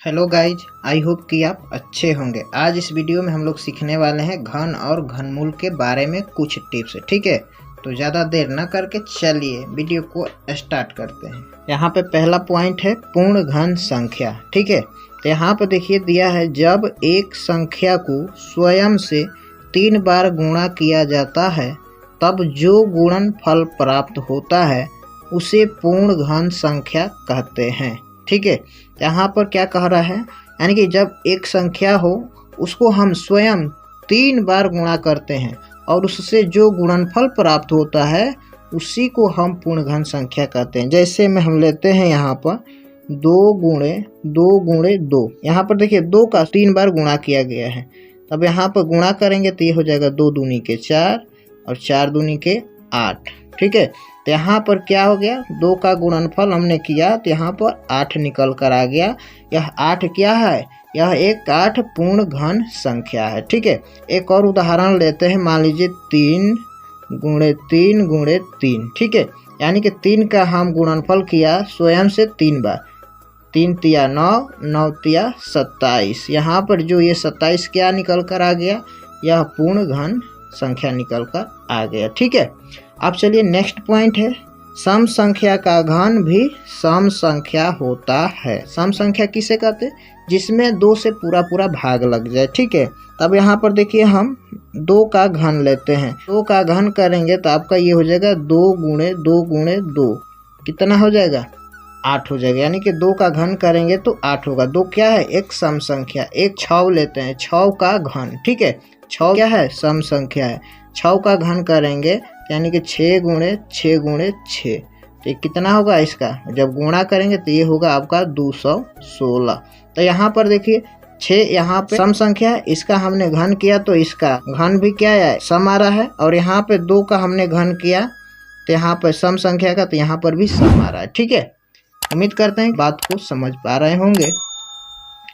Hello guys, I hope कि आप अच्छे होंगे। आज इस वीडियो में हम लोग सीखने वाले हैं घन और घनमूल के बारे में कुछ टिप्स। ठीक है, तो ज़्यादा देर न करके चलिए वीडियो को स्टार्ट करते हैं। यहाँ पे पहला पॉइंट है पूर्ण घन संख्या। ठीक है, तो यहाँ पे देखिए दिया है, जब एक संख्या को स्वयं से 3 बार गुणा किया जाता है तब जो गुणनफल प्राप्त होता है उसे पूर्ण घन संख्या कहते हैं। ठीक है, यहाँ पर क्या कह रहा है, यानी कि जब एक संख्या हो उसको हम स्वयं 3 बार गुणा करते हैं और उससे जो गुणनफल प्राप्त होता है उसी को हम पूर्ण घन संख्या कहते हैं। जैसे में हम लेते हैं यहाँ पर 2 गुणे 2 गुणे 2। यहाँ पर देखिए 2 का 3 बार गुणा किया गया है। तब यहाँ पर गुणा करेंगे तो ये हो जाएगा 2 दूनी के 4 और 4 दूनी के 8। ठीक है, तो यहाँ पर क्या हो गया, 2 का गुणनफल हमने किया तो यहाँ पर 8 निकल कर आ गया। यह 8 क्या है, यह एक 8 पूर्ण घन संख्या है। ठीक है, एक और उदाहरण लेते हैं। मान लीजिए 3 गुणे 3 गुणे 3। ठीक है, यानी कि 3 का हम गुणनफल किया स्वयं से 3 बार। 3 तिया 9, 9 तिया 27। यहाँ पर जो ये 27 क्या निकल कर आ गया, यह पूर्ण घन संख्या निकल कर आ गया। ठीक है, अब चलिए नेक्स्ट पॉइंट है, सम संख्या का घन भी सम संख्या होता है। सम संख्या किसे कहते हैं, जिसमें 2 से पूरा भाग लग जाए। ठीक है, तब यहाँ पर देखिए हम 2 का घन लेते हैं। 2 का घन करेंगे तो आपका ये हो जाएगा 2 गुणे 2 गुणे 2। कितना हो जाएगा, 8 हो जाएगा। यानी कि 2 का घन करेंगे तो 8 होगा। 2 क्या है, एक सम संख्या। एक 6 लेते हैं, 6 का घन। ठीक है, 6 क्या है, सम संख्या है। 6 का घन करेंगे यानी कि 6 गुणे 6 गुणे 6। तो कितना होगा, इसका जब गुणा करेंगे तो ये होगा आपका 216। तो यहाँ पर देखिए 6 यहाँ पे सम संख्या है, इसका हमने घन किया तो इसका घन भी क्या है, सम आ रहा है। और यहाँ पे 2 का हमने घन किया तो यहाँ पर सम संख्या का, तो यहाँ पर भी सम आ रहा है। ठीक है, उम्मीद करते हैं बात को समझ पा रहे होंगे।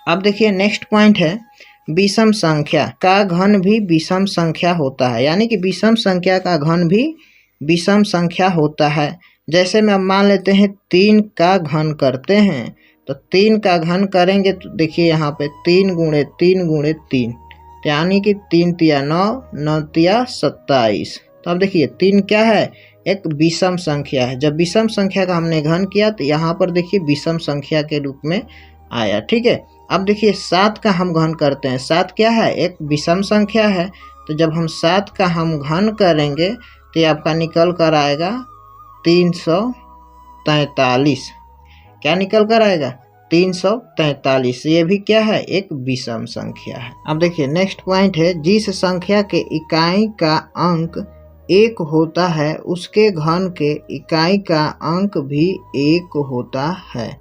अब देखिए नेक्स्ट पॉइंट है, विषम संख्या का घन भी विषम संख्या होता है। यानी कि विषम संख्या का घन भी विषम संख्या होता है। जैसे में अब मान लेते हैं 3 का घन करते हैं, तो 3 का घन करेंगे तो देखिए यहाँ पे 3 गुणे 3 गुणे 3, यानी कि 3 तिया 9, 9 तिया 27। तो अब देखिए 3 क्या है, एक विषम संख्या है। जब विषम संख्या का हमने घन किया तो यहाँ पर देखिए विषम संख्या के रूप में आया। ठीक है, अब देखिए 7 का हम घन करते हैं। 7 क्या है, एक विषम संख्या है। तो जब हम 7 का हम घन करेंगे तो ये आपका निकल कर आएगा 343। क्या निकल कर आएगा, 343। ये भी क्या है, एक विषम संख्या है। अब देखिए नेक्स्ट पॉइंट है, जिस संख्या के इकाई का अंक 1 होता है उसके घन के इकाई का अंक भी 1 होता है।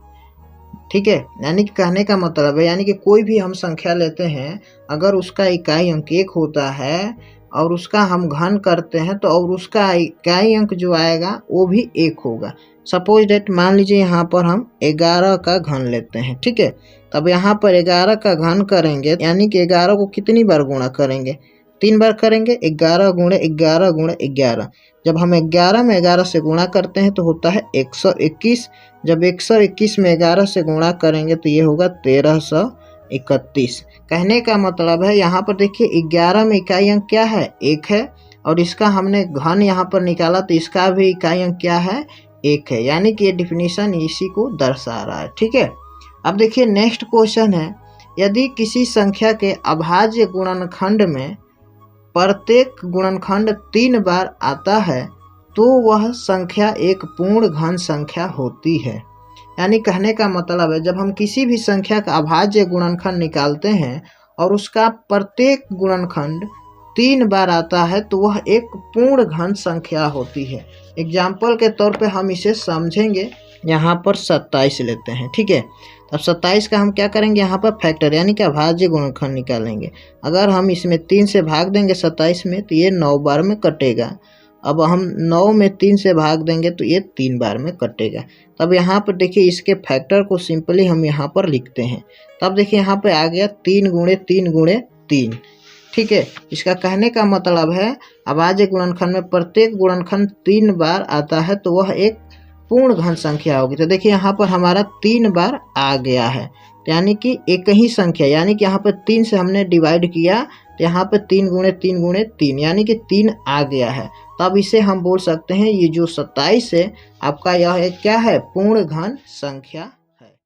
ठीक है, यानी कि कहने का मतलब है, यानी कि कोई भी हम संख्या लेते हैं, अगर उसका इकाई अंक 1 होता है और उसका हम घन करते हैं तो और उसका इकाई अंक जो आएगा वो भी 1 होगा। सपोज डेट मान लीजिए यहाँ पर हम 11 का घन लेते हैं। ठीक है, तब यहाँ पर 11 का घन करेंगे, यानी कि 11 को कितनी बार गुणा करेंगे, 3 बार करेंगे। 11 गुणे 11 गुणे 11। जब हम 11 में 11 से गुणा करते हैं तो होता है 121। जब 121 में 11 से गुणा करेंगे तो ये होगा 1331। कहने का मतलब है, यहाँ पर देखिए 11 में इकाई अंक क्या है, 1 है, और इसका हमने घन यहाँ पर निकाला तो इसका भी इकाई अंक क्या है, 1 है। यानी कि ये डिफिनीशन इसी को दर्शा रहा है। ठीक है, अब देखिए नेक्स्ट क्वेश्चन है, यदि किसी संख्या के अभाज्य गुणनखंड में प्रत्येक गुणनखंड 3 बार आता है तो वह संख्या एक पूर्ण घन संख्या होती है। यानी कहने का मतलब है, जब हम किसी भी संख्या का अभाज्य गुणनखंड निकालते हैं और उसका प्रत्येक गुणनखंड 3 बार आता है तो वह एक पूर्ण घन संख्या होती है। एग्जाम्पल के तौर पे हम इसे समझेंगे। यहाँ पर 27 लेते हैं। ठीक है, अब 27 का हम क्या करेंगे, यहाँ पर फैक्टर यानी कि अभाज्य गुणनखंड निकालेंगे। अगर हम इसमें 3 से भाग देंगे 27 में तो ये 9 बार में कटेगा। अब हम 9 में 3 से भाग देंगे तो ये 3 बार में कटेगा। तब यहाँ पर देखिए इसके फैक्टर को सिंपली हम यहाँ पर लिखते हैं। तब देखिए यहाँ पे आ गया 3 गुणे 3 गुणे 3। ठीक है, इसका कहने का मतलब है, अभाज्य गुणनखंड में प्रत्येक गुणनखंड 3 बार आता है तो वह एक पूर्ण घन संख्या होगी। तो देखिए यहाँ पर हमारा 3 बार आ गया है। यानी कि एक ही संख्या, यानी कि यहाँ पर 3 से हमने डिवाइड किया तो यहाँ पर 3 गुणे 3 गुणे 3 यानी कि 3 आ गया है। तो अब इसे हम बोल सकते हैं ये जो 27 है आपका यह क्या है, पूर्ण घन संख्या